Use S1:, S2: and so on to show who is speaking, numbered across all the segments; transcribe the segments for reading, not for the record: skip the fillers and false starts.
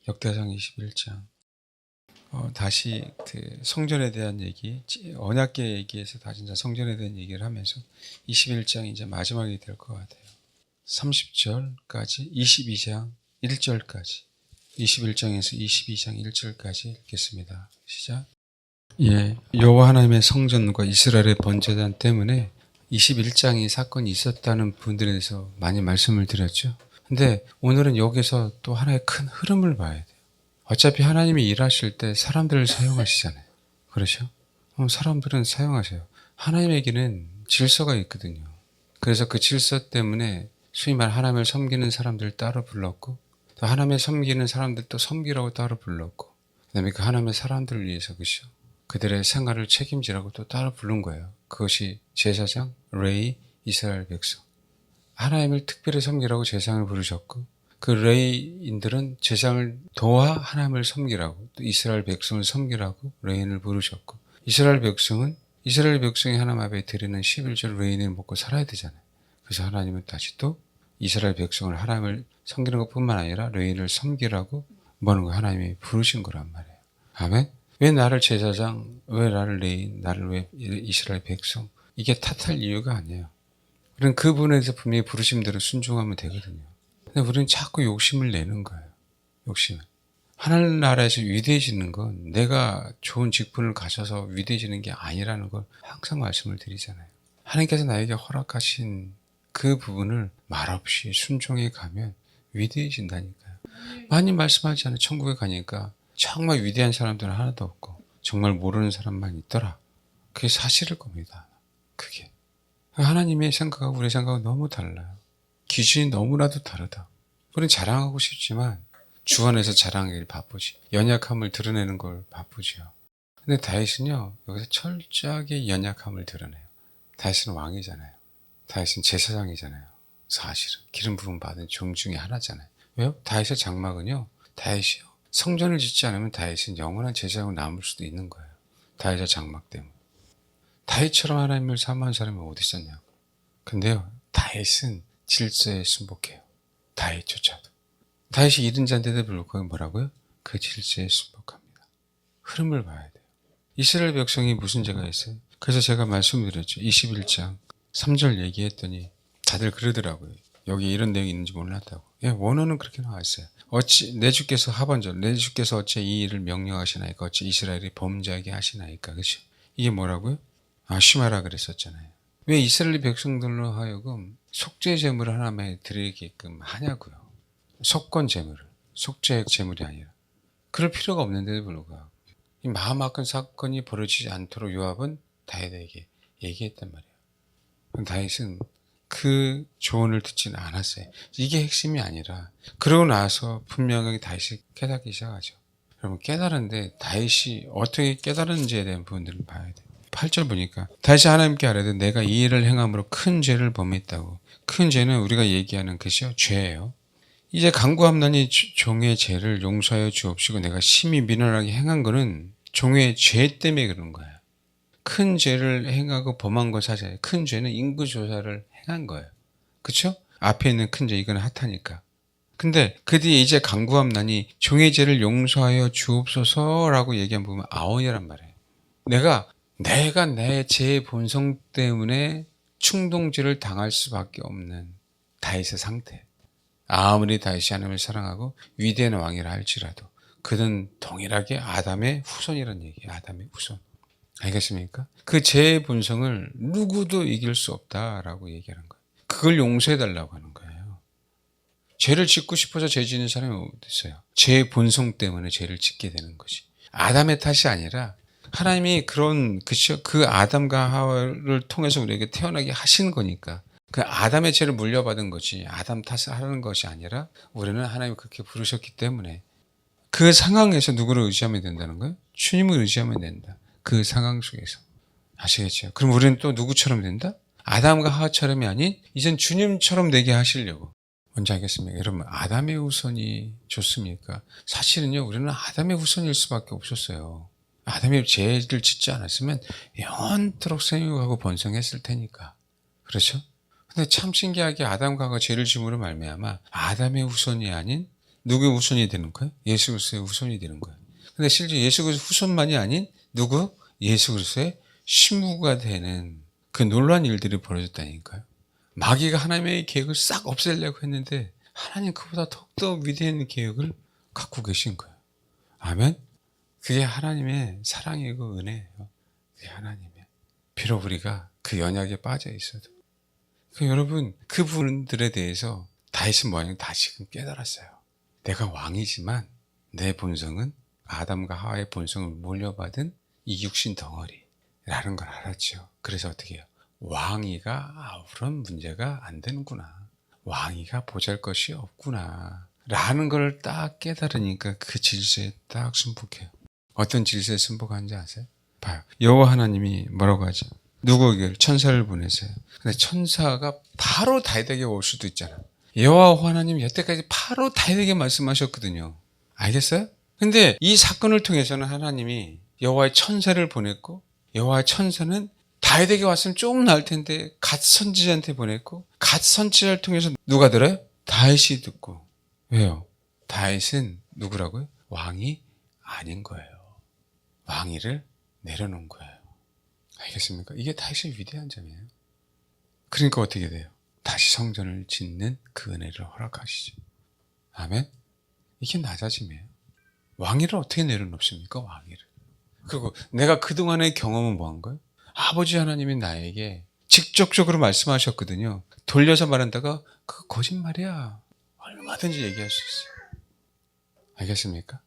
S1: 역대상 21장. 다시 성전에 대한 얘기, 언약궤 얘기에서 다 진짜 성전에 대한 얘기를 하면서 21장이 이제 마지막이 될 것 같아요. 30절까지 22장 1절까지 21장에서 22장 1절까지 읽겠습니다. 시작. 여호와 하나님의 성전과 이스라엘의 번제단 때문에 21장이 사건이 있었다는 분들에 대해서 많이 말씀을 드렸죠. 근데 오늘은 여기서 또 하나의 큰 흐름을 봐야 돼요. 어차피 하나님이 일하실 때 사람들을 사용하시잖아요. 그렇죠? 사람들은 사용하세요. 하나님에게는 질서가 있거든요. 그래서 그 질서 때문에 소위 말 하나님을 섬기는 사람들 따로 불렀고, 또 하나님을 섬기는 사람들 또 섬기라고 따로 불렀고, 그 다음에 그 하나님의 사람들을 위해서 그죠? 그들의 생활을 책임지라고 또 따로 부른 거예요. 그것이 제사장, 레위, 이스라엘 백성. 하나님을 특별히 섬기라고 제사장을 부르셨고, 그 레위인들은 제사장을 도와 하나님을 섬기라고, 또 이스라엘 백성을 섬기라고 레위인을 부르셨고, 이스라엘 백성이 하나님 앞에 드리는 11절 레위인을 먹고 살아야 되잖아요. 그래서 하나님은 다시 또 이스라엘 백성을 하나님을 섬기는 것뿐만 아니라 레위인을 섬기라고 뭐는 거 하나님이 부르신 거란 말이에요. 아멘. 왜 나를 제사장, 왜 나를 레위인, 나를 왜 이스라엘 백성? 이게 탓할 이유가 아니에요. 우리는 그분에 대해서 분명히 부르심대로 순종하면 되거든요. 근데 우리는 자꾸 욕심을 내는 거예요. 욕심을. 하나님 나라에서 위대해지는 건 내가 좋은 직분을 가져서 위대해지는 게 아니라는 걸 항상 말씀을 드리잖아요. 하나님께서 나에게 허락하신 그 부분을 말없이 순종해 가면 위대해진다니까요. 많이 말씀하지 않아요. 천국에 가니까 정말 위대한 사람들은 하나도 없고 정말 모르는 사람만 있더라. 그게 사실일 겁니다. 그게. 하나님의 생각하고 우리의 생각은 너무 달라요. 기준이 너무나도 다르다. 우리는 자랑하고 싶지만 주 안에서 자랑하길 바쁘지. 연약함을 드러내는 걸 바쁘죠. 근데 다윗은요, 여기서 철저하게 연약함을 드러내요. 다윗은 왕이잖아요. 다윗은 제사장이잖아요. 사실은 기름 부음 받은 종 중에 하나잖아요. 왜요? 다윗의 장막은요, 다윗이요, 성전을 짓지 않으면 다윗은 영원한 제사장으로 남을 수도 있는 거예요. 다윗의 장막 때문에. 다윗처럼 하나님을 사모하는 사람이 어디 있었냐고. 근데요, 다윗은 질서에 순복해요. 다윗조차도. 다윗이 이른 자인데도 불구하고 뭐라고요? 그 질서에 순복합니다. 흐름을 봐야 돼요. 이스라엘 백성이 무슨 죄가 있어요? 그래서 제가 말씀드렸죠. 21장 3절 얘기했더니 다들 그러더라고요. 여기 이런 내용이 있는지 몰랐다고. 원어는 그렇게 나와있어요. 어찌 내 주께서 하반절, 내 주께서 어찌 이 일을 명령하시나이까, 어찌 이스라엘이 범죄하게 하시나이까. 그렇죠? 이게 뭐라고요? 쉬마라 그랬었잖아요. 왜 이스라엘 백성들로 하여금 속죄 제물을 하나님에 드리게끔 하냐고요. 속건 제물을. 속죄 제물이 아니라. 그럴 필요가 없는데도 불구하고 이 마음 아픈 사건이 벌어지지 않도록 요압은 다윗에게 얘기했단 말이에요. 다윗은 그 조언을 듣지는 않았어요. 이게 핵심이 아니라 그러고 나서 분명하게 다윗이 깨닫기 시작하죠. 여러분, 깨달은데 다윗이 어떻게 깨달은지에 대한 부분들을 봐야 돼요. 8절 보니까 다시 하나님께 아뢰되 내가 이 일을 행함으로 큰 죄를 범했다고. 큰 죄는 우리가 얘기하는 것이요, 죄예요. 이제 간구함나니 종의 죄를 용서하여 주옵시고, 내가 심히 미련하게 행한 거는 종의 죄 때문에 그런 거예요. 큰 죄를 행하고 범한 것 사실, 큰 죄는 인구조사를 행한 거예요. 그쵸? 앞에 있는 큰 죄, 이건 핫하니까. 근데 그 뒤에 이제 간구함나니 종의 죄를 용서하여 주옵소서라고 얘기한 부분은 아원이란 말이에요. 내가 내 죄의 본성 때문에 충동죄를 당할 수밖에 없는 다윗의 상태. 아무리 다윗이 하나님을 사랑하고 위대한 왕이라 할지라도 그는 동일하게 아담의 후손이라는 얘기예요. 아담의 후손. 알겠습니까? 그 죄의 본성을 누구도 이길 수 없다라고 얘기하는 거예요. 그걸 용서해달라고 하는 거예요. 죄를 짓고 싶어서 죄 짓는 사람이 어디 있어요? 죄의 본성 때문에 죄를 짓게 되는 것이. 아담의 탓이 아니라 하나님이 그 아담과 하와를 통해서 우리에게 태어나게 하신 거니까, 그 아담의 죄를 물려받은 것이 아담 탓을 하는 것이 아니라 우리는 하나님이 그렇게 부르셨기 때문에 그 상황에서 누구를 의지하면 된다는 거예요? 주님을 의지하면 된다. 그 상황 속에서. 아시겠죠? 그럼 우리는 또 누구처럼 된다? 아담과 하와처럼이 아닌 이젠 주님처럼 되게 하시려고. 뭔지 알겠습니까? 여러분, 아담의 후손이 좋습니까? 사실은요, 우리는 아담의 후손일 수밖에 없었어요. 아담이 죄를 짓지 않았으면 영원토록 생육하고 번성했을 테니까. 그렇죠? 근데 참 신기하게 아담과 하와가 죄를 지음으로 말미암아 아담의 후손이 아닌 누구의 후손이 되는 거예요? 예수 그리스도의 후손이 되는 거예요. 근데 실제 예수 그리스도 후손만이 아닌 누구? 예수 그리스도의 신부가 되는 그 놀라운 일들이 벌어졌다니까요. 마귀가 하나님의 계획을 싹 없애려고 했는데 하나님 그보다 더욱더 위대한 계획을 갖고 계신 거예요. 아멘? 그게 하나님의 사랑이고 은혜예요. 그게 하나님의. 비록 우리가 그 연약에 빠져 있어도. 여러분, 그분들에 대해서 다윗은 뭐냐면 다시금 깨달았어요. 내가 왕이지만 내 본성은 아담과 하와의 본성을 물려받은 이 육신 덩어리라는 걸 알았죠. 그래서 어떻게 해요? 왕위가 아무런 문제가 안 되는구나. 왕위가 보잘것이 없구나. 라는 걸 딱 깨달으니까 그 질서에 딱 순복해요. 어떤 질서에 순복하는지 아세요? 봐요. 여호와 하나님이 뭐라고 하죠? 누구에게 천사를 보내세요. 근데 천사가 바로 다윗에게 올 수도 있잖아. 여호와 하나님이 여태까지 바로 다윗에게 말씀하셨거든요. 알겠어요? 근데 이 사건을 통해서는 하나님이 여호와의 천사를 보냈고, 여호와의 천사는 다윗에게 왔으면 조금 나을 텐데 갓 선지자한테 보냈고, 갓 선지자를 통해서 누가 들어요? 다윗이 듣고. 왜요? 다윗은 누구라고요? 왕이 아닌 거예요. 왕위를 내려놓은 거예요. 알겠습니까? 이게 다윗의 위대한 점이에요. 그러니까 어떻게 돼요? 다시 성전을 짓는 그 은혜를 허락하시죠. 아멘? 이게 낮아짐이에요. 왕위를 어떻게 내려놓습니까? 왕위를. 그리고 내가 그동안의 경험은 뭐한 거예요? 아버지 하나님이 나에게 직접적으로 말씀하셨거든요. 돌려서 말한다가 그거 거짓말이야. 얼마든지 얘기할 수 있어요. 알겠습니까?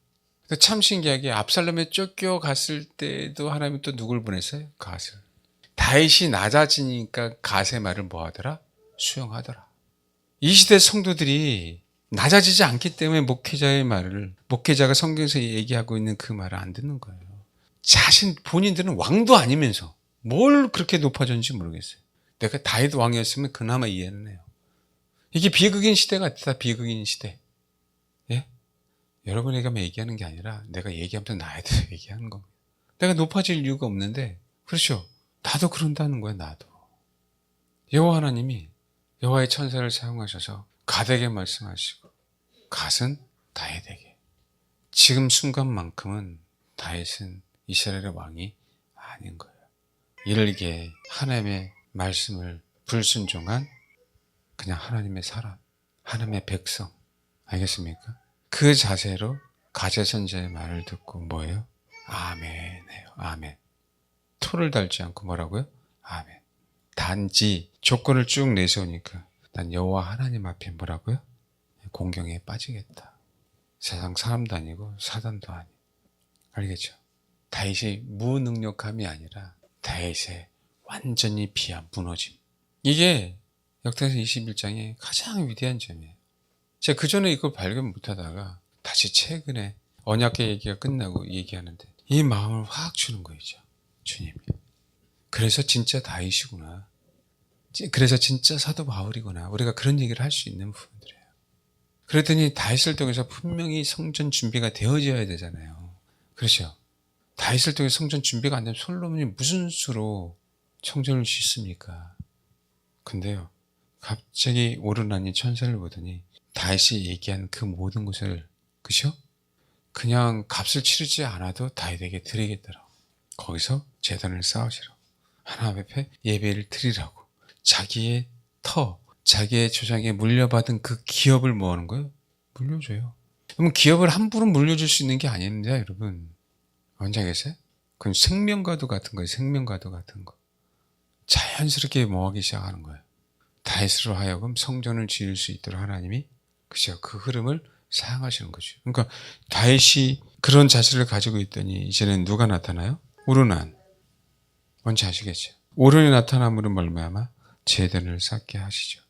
S1: 참 신기하게 압살롬에 쫓겨갔을 때도 하나님이 또 누굴 보냈어요? 갓을. 다윗이 낮아지니까 갓의 말을 뭐 하더라? 수용하더라. 이 시대 성도들이 낮아지지 않기 때문에 목회자의 말을, 목회자가 성경에서 얘기하고 있는 그 말을 안 듣는 거예요. 본인들은 왕도 아니면서 뭘 그렇게 높아졌는지 모르겠어요. 내가 다윗 왕이었으면 그나마 이해는 해요. 이게 비극인 시대 같다. 비극인 시대. 예? 여러분에게만 얘기하는 게 아니라 내가 얘기하면서 나에도 얘기하는 겁니다. 내가 높아질 이유가 없는데, 그렇죠? 나도 그런다는 거야. 나도. 여호와 하나님이 여호와의 천사를 사용하셔서 갓에게 말씀하시고, 갓은 다윗에게. 지금 순간만큼은 다윗은 이스라엘의 왕이 아닌 거예요. 일개 하나님의 말씀을 불순종한 그냥 하나님의 사람, 하나님의 백성. 알겠습니까? 그 자세로 가제 선지자의 말을 듣고 뭐예요? 아멘 해요. 아멘. 토를 달지 않고 뭐라고요? 아멘. 단지 조건을 쭉 내세우니까 난 여호와 하나님 앞에 뭐라고요? 공경에 빠지겠다. 세상 사람도 아니고 사단도 아니고. 알겠죠? 다윗의 무능력함이 아니라 다윗의 완전히 비한 무너짐. 이게 역대서 21장의 가장 위대한 점이에요. 제가 그전에 이걸 발견 못하다가 다시 최근에 언약궤 얘기가 끝나고 얘기하는데 이 마음을 확 주는 거죠. 주님이. 그래서 진짜 다윗이구나. 그래서 진짜 사도 바울이구나. 우리가 그런 얘기를 할 수 있는 부분들이에요. 그랬더니 다윗을 통해서 분명히 성전 준비가 되어져야 되잖아요. 그렇죠? 다윗을 통해 성전 준비가 안 되면 솔로몬이 무슨 수로 성전을 짓습니까? 근데요, 갑자기 오르나니 천사를 보더니 다윗이 얘기한 그 모든 것을, 그죠? 그냥 값을 치르지 않아도 다윗에게 드리겠더라고. 거기서 제단을 쌓으시라고. 하나님 앞에 예배를 드리라고. 자기의 자기의 조상에 물려받은 그 기업을 뭐 하는 거예요? 물려줘요. 그러면 기업을 함부로 물려줄 수 있는 게 아닙니다, 여러분. 뭔지 알겠어요? 그건 생명과도 같은 거예요. 생명과도 같은 거. 자연스럽게 뭐하기 시작하는 거예요. 다윗으로 하여금 성전을 지을 수 있도록 하나님이 그죠? 그 흐름을 사용하시는 거죠. 그러니까 다윗이 그런 자세를 가지고 있더니 이제는 누가 나타나요? 오르난. 뭔지 아시겠죠? 오른이 나타남으로 말미암아 제단을 쌓게 하시죠.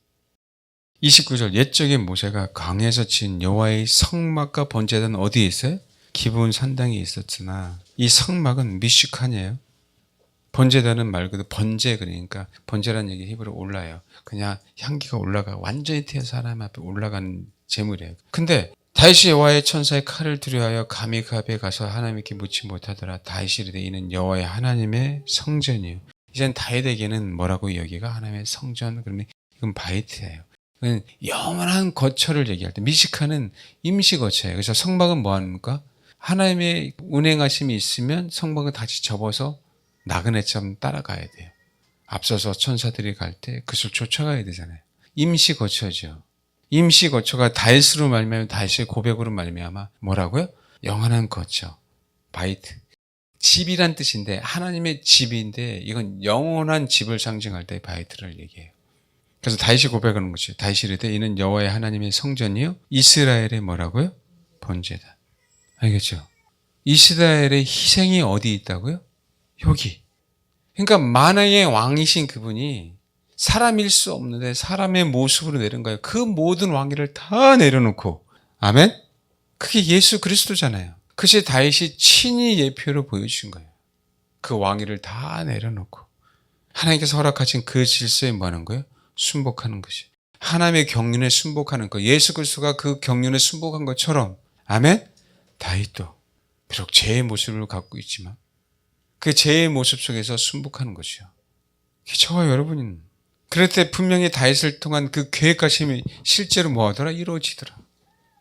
S1: 29절 옛적에 모세가 강에서 지은 여호와의 성막과 번제단 어디에 있어요? 기브온 산당에 있었으나 이 성막은 미슈칸이에요. 번제단은 말 그대로 번제, 그러니까 번제라는 얘기 히브리어 올라요. 그냥 향기가 올라가 완전히 태어서 하나님 앞에 올라가는 제물이에요. 근데 다윗이 여호와의 천사의 칼을 두려워하여 감히 그 앞에 가서 하나님께 묻지 못하더라. 다윗이 이르되 이는 여호와의 하나님의 성전이요. 이젠 다윗에게는 뭐라고 여기가 하나님의 성전, 그러면 이건 바이트예요. 영원한 거처를 얘기할 때 미시카는 임시 거처예요. 그래서 성막은 뭐 합니까? 하나님의 운행하심이 있으면 성막은 다시 접어서 나그네처럼 따라가야 돼요. 앞서서 천사들이 갈 때 그것을 쫓아가야 되잖아요. 임시 거처죠. 임시 거처가 다윗으로 말미암아 다윗의 고백으로 말미암아 뭐라고요? 영원한 거처, 바이트. 집이란 뜻인데 하나님의 집인데 이건 영원한 집을 상징할 때 바이트를 얘기해요. 그래서 다윗이 고백하는 것이죠. 다윗이 이르되 이는 여호와의 하나님의 성전이요 이스라엘의 뭐라고요? 번제다. 알겠죠? 이스라엘의 희생이 어디 있다고요? 여기. 그러니까 만왕의 왕이신 그분이 사람일 수 없는데 사람의 모습으로 내린 거예요. 그 모든 왕위를 다 내려놓고. 아멘? 그게 예수 그리스도잖아요. 그것이 다윗이 친히 예표로 보여주신 거예요. 그 왕위를 다 내려놓고 하나님께서 허락하신 그 질서에 뭐 하는 거예요? 순복하는 것이. 하나님의 경륜에 순복하는 것. 예수 그리스도가 그 경륜에 순복한 것처럼 아멘? 다윗도 비록 죄의 모습을 갖고 있지만 그 죄의 모습 속에서 순복하는 것이요. 저와 여러분은 그럴 때 분명히 다윗을 통한 그 계획하심이 실제로 뭐하더라? 이루어지더라.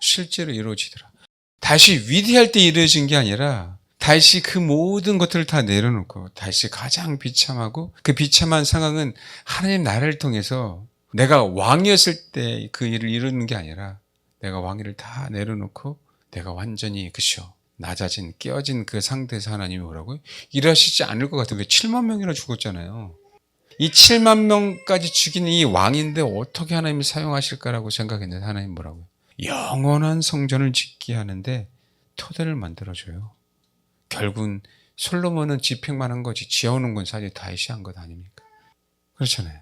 S1: 실제로 이루어지더라. 다윗이 위대할 때 이루어진 게 아니라 다윗이 그 모든 것들을 다 내려놓고 다윗이 가장 비참하고 그 비참한 상황은 하나님 나를 통해서 내가 왕이었을 때 그 일을 이루는 게 아니라 내가 왕위를 다 내려놓고 내가 완전히 그죠 낮아진 깨어진 그 상태에서 하나님이 뭐라고요? 일하시지 않을 것 같은 게 7만 명이나 죽었잖아요. 이 7만 명까지 죽이는 이 왕인데 어떻게 하나님이 사용하실까라고 생각했는데 하나님 뭐라고요? 영원한 성전을 짓게 하는데 토대를 만들어줘요. 결국은 솔로몬은 집행만 한 거지 지어오는 건 사실 다윗이 한 것 아닙니까? 그렇잖아요.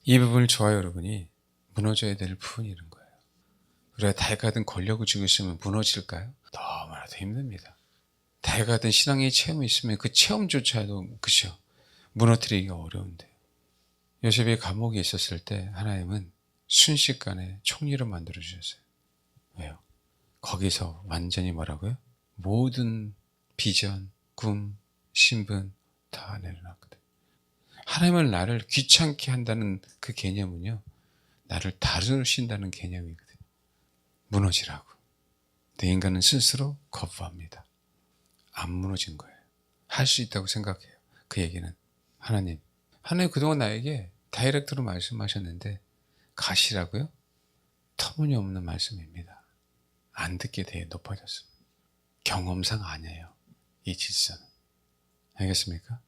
S1: 이 부분을 저와 여러분이 무너져야 될 부분이 이런 거예요. 우리가 다윗 같은 권력을 쥐고 있으면 무너질까요? 너무나도 힘듭니다. 다윗 같은 신앙의 체험이 있으면 그 체험조차도 그죠 무너뜨리기가 어려운데 요셉이 감옥에 있었을 때 하나님은 순식간에 총리로 만들어 주셨어요. 왜요? 거기서 완전히 뭐라고요? 모든 비전, 꿈, 신분 다 내려놨거든. 하나님은 나를 귀찮게 한다는 그 개념은요, 나를 다루신다는 개념이거든. 무너지라고. 내 인간은 스스로 거부합니다. 안 무너진 거예요. 할 수 있다고 생각해요. 그 얘기는 하나님 그동안 나에게 다이렉트로 말씀하셨는데 가시라고요? 터무니없는 말씀입니다. 안 듣게 돼 높아졌습니다. 경험상 아니에요. 이 질서는. 알겠습니까?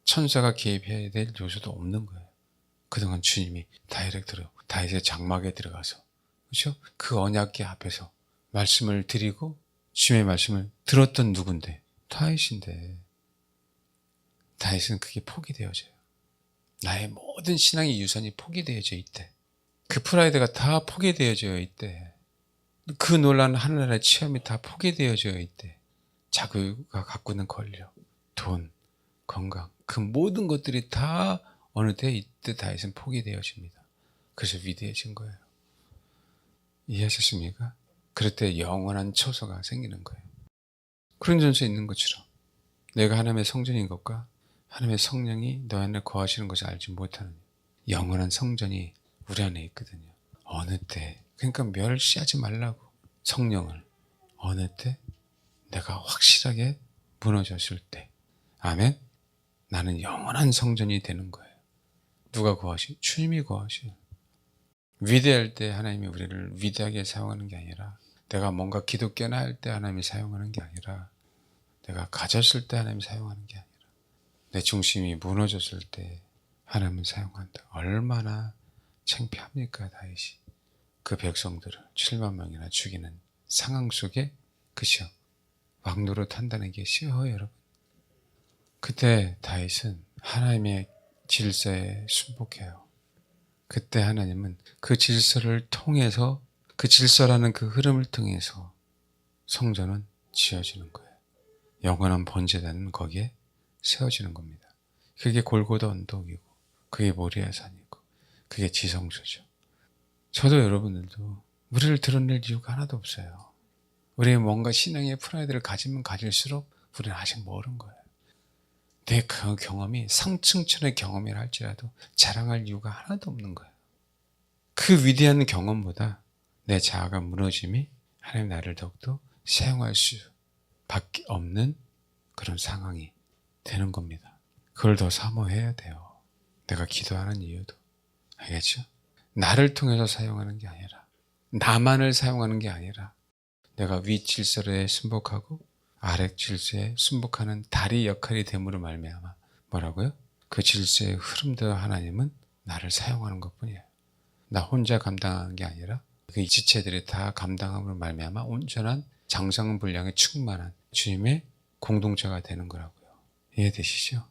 S1: 천사가 개입해야 될 요소도 없는 거예요. 그동안 주님이 다이렉트로 다윗의 장막에 들어가서 그렇죠? 그 언약궤 앞에서 말씀을 드리고 주님의 말씀을 들었던 누군데? 다윗인데 다윗은 그게 포기되어져요. 나의 모든 신앙의 유산이 포기되어져 있대. 그 프라이드가 다 포기되어져 있대. 그 놀라운 하늘나라의 체험이 다 포기되어져 있대. 자기가 갖고 있는 권력, 돈, 건강 그 모든 것들이 다 어느 때 이때 다윗은 포기되어집니다. 그래서 위대해진 거예요. 이해하셨습니까? 그럴 때 영원한 처소가 생기는 거예요. 그런 전서에 있는 것처럼 내가 하나님의 성전인 것과 하나님의 성령이 너 안에 거하시는 것을 알지 못하는 영원한 성전이 우리 안에 있거든요. 어느 때 그러니까 멸시하지 말라고 성령을 어느 때 내가 확실하게 무너졌을 때 아멘? 나는 영원한 성전이 되는 거예요. 누가 거하시? 주님이 거하시요. 위대할 때 하나님이 우리를 위대하게 사용하는 게 아니라 내가 뭔가 기독교나 할 때 하나님이 사용하는 게 아니라 내가 가졌을 때 하나님이 사용하는 게 아니라 내 중심이 무너졌을 때 하나님은 사용한다. 얼마나 창피합니까 다윗이. 그 백성들을 7만 명이나 죽이는 상황 속에 그죠 왕노릇 한다는 게 쉬워요 여러분. 그때 다윗은 하나님의 질서에 순복해요. 그때 하나님은 그 질서를 통해서 그 질서라는 그 흐름을 통해서 성전은 지어지는 거예요. 영원한 번제단은 거기에 세워지는 겁니다. 그게 골고다 언덕이고 그게 모리아 산이고 그게 지성소죠. 저도 여러분들도 우리를 드러낼 이유가 하나도 없어요. 우리의 뭔가 신앙의 프라이드를 가지면 가질수록 우리는 아직 모르는 거예요. 내 그 경험이 상층천의 경험이라 할지라도 자랑할 이유가 하나도 없는 거예요. 그 위대한 경험보다 내 자아가 무너짐이 하나님 나를 더욱더 사용할 수밖에 없는 그런 상황이 되는 겁니다. 그걸 더 사모해야 돼요. 내가 기도하는 이유도. 알겠죠? 나를 통해서 사용하는 게 아니라, 나만을 사용하는 게 아니라, 내가 위 질서에 순복하고 아래 질서에 순복하는 다리 역할이 됨으로 말미암아 뭐라고요? 그 질서의 흐름대로 하나님은 나를 사용하는 것뿐이에요. 나 혼자 감당하는 게 아니라 그 지체들이 다 감당함으로 말미암아 온전한 장성 분량에 충만한 주님의 공동체가 되는 거라고요. 이해되시죠?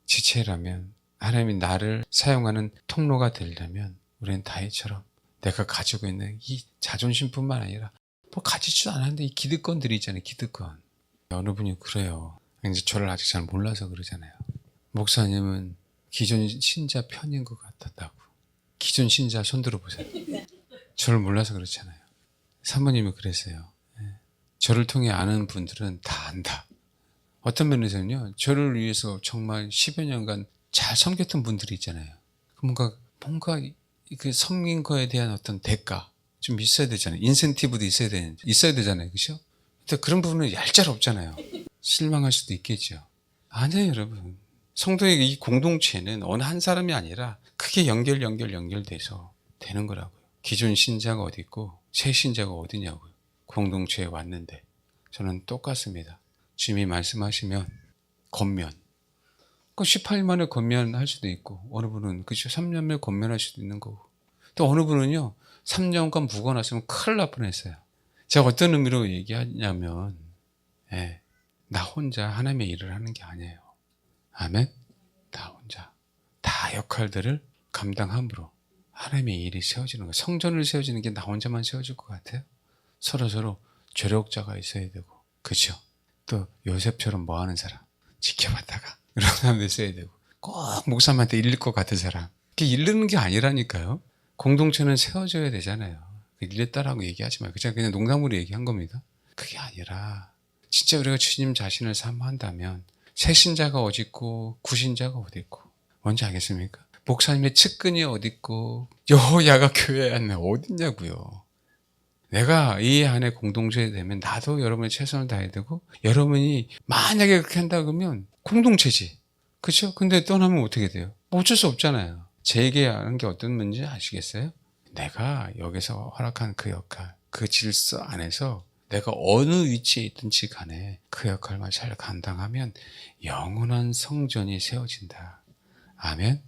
S1: 지체라면 하나님이 나를 사용하는 통로가 되려면 우리는 다윗처럼 내가 가지고 있는 이 자존심뿐만 아니라 뭐 가지지도 않았는데 이 기득권들이 있잖아요. 기득권. 어느 분이 그래요. 이제 저를 아직 잘 몰라서 그러잖아요. 목사님은 기존 신자 편인 것 같았다고. 기존 신자 손 들어보세요. 저를 몰라서 그렇잖아요. 사모님이 그랬어요. 저를 통해 아는 분들은 다 안다. 어떤 면에서는요, 저를 위해서 정말 10여 년간 잘 섬겼던 분들이 있잖아요. 뭔가 그 섬긴 거에 대한 어떤 대가 좀 있어야 되잖아요. 인센티브도 있어야 되잖아요. 그죠? 근데 그런 부분은 얄짤없잖아요. 실망할 수도 있겠죠. 아니에요, 여러분. 성도의 이 공동체는 어느 한 사람이 아니라 크게 연결돼서 되는 거라고요. 기존 신자가 어디 있고 새 신자가 어디냐고요. 공동체에 왔는데 저는 똑같습니다. 주님이 말씀하시면 권면. 그 18일 만에 권면할 수도 있고 어느 분은 그죠 3년 만에 권면할 수도 있는 거고 또 어느 분은요 3년간 묵어놨으면 큰일 날 뻔했어요. 제가 어떤 의미로 얘기하냐면 나 혼자 하나님의 일을 하는 게 아니에요. 아멘? 나 혼자 다 역할들을 감당함으로 하나님의 일이 세워지는 거예요. 성전을 세워지는 게 나 혼자만 세워질 것 같아요? 서로 조력자가 있어야 되고 그렇죠? 또 요셉처럼 뭐하는 사람 지켜봤다가 이런 사람도 있어야 되고 꼭 목사님한테 일릴 것 같은 사람 그게 일르는 게 아니라니까요. 공동체는 세워져야 되잖아요. 일렸다라고 얘기하지 말고 그냥 농담으로 얘기한 겁니다. 그게 아니라 진짜 우리가 주님 자신을 사모한다면 새 신자가 어디 있고 구신자가 어디 있고 뭔지 알겠습니까? 목사님의 측근이 어디 있고 여호야가 교회 안에 어디 있냐고요. 내가 이 안에 공동체에 되면 나도 여러분의 최선을 다해야 되고 여러분이 만약에 그렇게 한다 그러면 공동체지. 그렇죠? 근데 떠나면 어떻게 돼요? 어쩔 수 없잖아요. 제 얘기하는 게 어떤 문제 아시겠어요? 내가 여기서 허락한 그 역할, 그 질서 안에서 내가 어느 위치에 있든지 간에 그 역할만 잘 감당하면 영원한 성전이 세워진다. 아멘?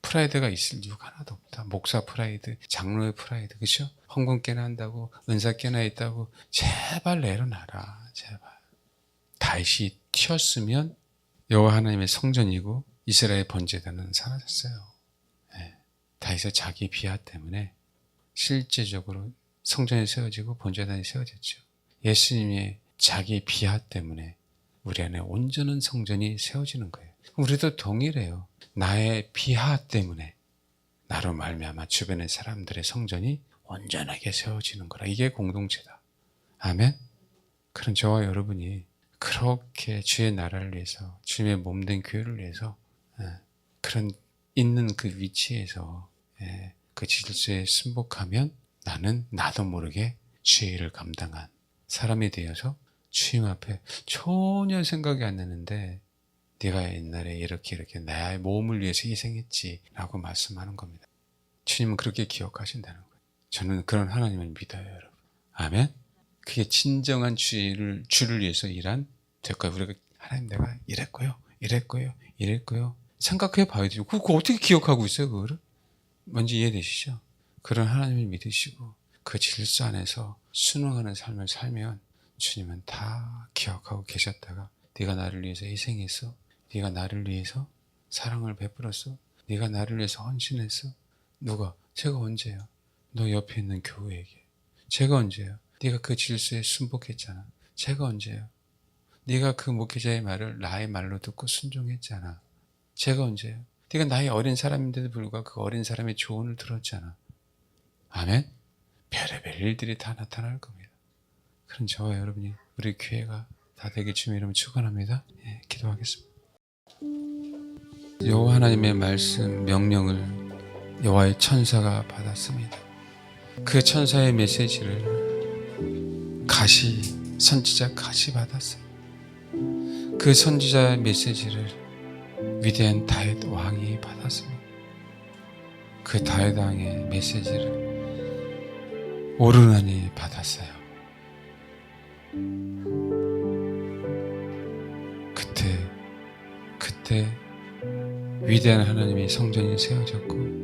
S1: 프라이드가 있을 이유가 하나도 없다. 목사 프라이드, 장로의 프라이드, 그렇죠? 헌금 깨나 한다고, 은사 깨나 있다고 제발 내려놔라. 제발. 다윗이 튀었으면 여호와 하나님의 성전이고 이스라엘 번제단은 사라졌어요. 다윗의 자기 비하 때문에 실제적으로 성전이 세워지고 번제단이 세워졌죠. 예수님의 자기 비하 때문에 우리 안에 온전한 성전이 세워지는 거예요. 우리도 동일해요. 나의 비하 때문에 나로 말미암아 주변의 사람들의 성전이 온전하게 세워지는 거라. 이게 공동체다. 아멘? 그런 저와 여러분이 그렇게 주의 나라를 위해서 주님의 몸된 교회를 위해서 그런 있는 그 위치에서 그 질서에 순복하면 나는 나도 모르게 주의 일을 감당한 사람이 되어서 주님 앞에 전혀 생각이 안 나는데 네가 옛날에 이렇게 나의 몸을 위해서 희생했지 라고 말씀하는 겁니다. 주님은 그렇게 기억하신다는 거예요. 저는 그런 하나님을 믿어요, 여러분. 아멘? 그게 진정한 주를 위해서 일한 될까요? 우리가 하나님 내가 이랬고요 생각해 봐야 돼요. 그거 어떻게 기억하고 있어요, 그거를? 뭔지 이해되시죠? 그런 하나님을 믿으시고 그 질서 안에서 순응하는 삶을 살면 주님은 다 기억하고 계셨다가 네가 나를 위해서 희생했어? 네가 나를 위해서 사랑을 베풀었어? 네가 나를 위해서 헌신했어? 누가? 제가 언제요? 너 옆에 있는 교우에게. 제가 언제요? 네가 그 질서에 순복했잖아. 제가 언제요? 네가 그 목회자의 말을 나의 말로 듣고 순종했잖아. 제가 언제요? 네가 나의 어린 사람인데도 불구하고 그 어린 사람의 조언을 들었잖아. 아멘? 별의별 일들이 다 나타날 겁니다. 그런 저와 여러분이 우리 교회가 다 되게 주님의 이름을 축원합니다. 기도하겠습니다. 여호와 하나님의 말씀 명령을 여호와의 천사가 받았습니다. 그 천사의 메시지를 선지자 가시 받았어요. 그 선지자의 메시지를 위대한 다윗 왕이 받았습니다. 그 다윗 왕의 메시지를 오르나니 받았어요. 그때 위대한 하나님의 성전이 세워졌고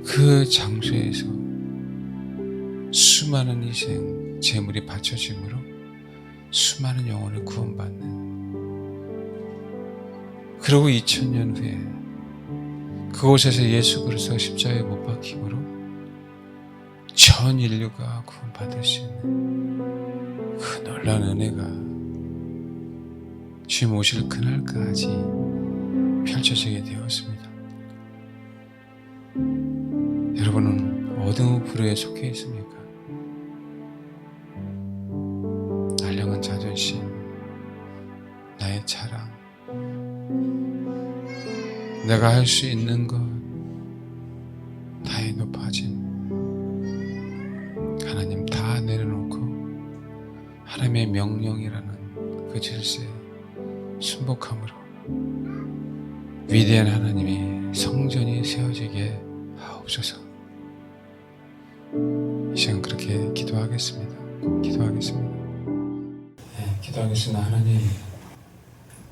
S1: 그 장소에서 수많은 희생 제물이 바쳐짐으로 수많은 영혼을 구원받는, 그리고 2000년 후에 그곳에서 예수 그리스도 십자가에 못 박힘으로 전 인류가 구원받을 수 있는 그 놀라운 은혜가 주님 오실 그날까지 펼쳐지게 되었습니다. 여러분은 어느 부류에 속해 있습니까? 날량한 자존심, 나의 자랑, 내가 할 수 있는 것, 나의 높아짐, 하나님 다 내려놓고 하나님의 명령이라는 그 질서에 순복함으로 위대한 하나님의 성전이 세워지게 하옵소서. 이 시간 그렇게 기도하겠습니다. 기도하겠습니다. 하나님,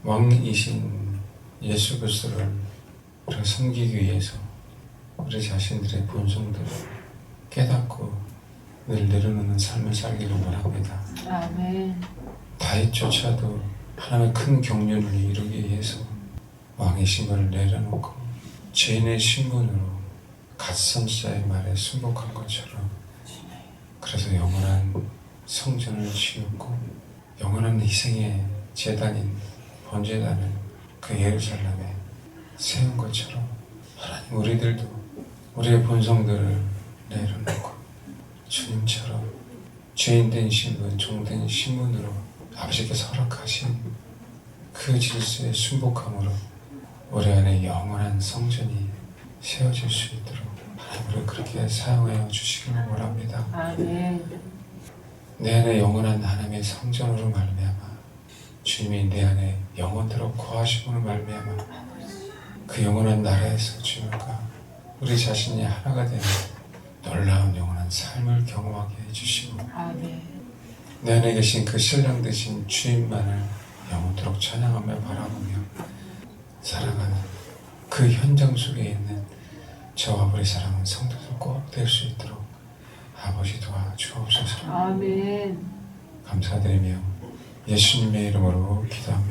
S1: 왕이신 예수 그리스도를 우리가 섬기기 위해서 우리 자신들의 본성들을 깨닫고 늘 내려놓는 삶을 살기를 원합니다.
S2: 아멘.
S1: 다윗조차도 하나님의 큰 경륜을 이루기 위해서 왕이신 것을 내려놓고 죄인의 신분으로 갓선지자의 말에 순복한 것처럼, 그래서 영원한 성전을 지었고 영원한 희생의 제단인 번제단을 그 예루살렘에 세운 것처럼, 하나님 우리들도 우리의 본성들을 내려놓고 주님처럼 죄인된 신분, 종된 신분으로 아버지께서 허락하신 그 질서에 순복함으로 우리 안에 영원한 성전이 세워질 수 있도록 하나님 우리를 그렇게 사용하여 주시기를 원합니다.
S2: 아멘.
S1: 내 안에 영원한 하나님의 성전으로 말미암아 주님이 내 안에 영원토록 거하심으로 말미암아 그 영원한 나라에서 주님과 우리 자신이 하나가 되는 놀라운 영원한 삶을 경험하게 해주시고,
S2: 아멘.
S1: 내 안에 계신 그 신랑 되신 주님만을 영원토록 찬양하며 바라보며 살아가는 그 현장 속에 있는 저와 우리 사랑하는 성도들 꼭 될 수 있도록 아버지 도와주옵소서.
S2: 아멘.
S1: 감사드리며 예수님의 이름으로 기도합니다.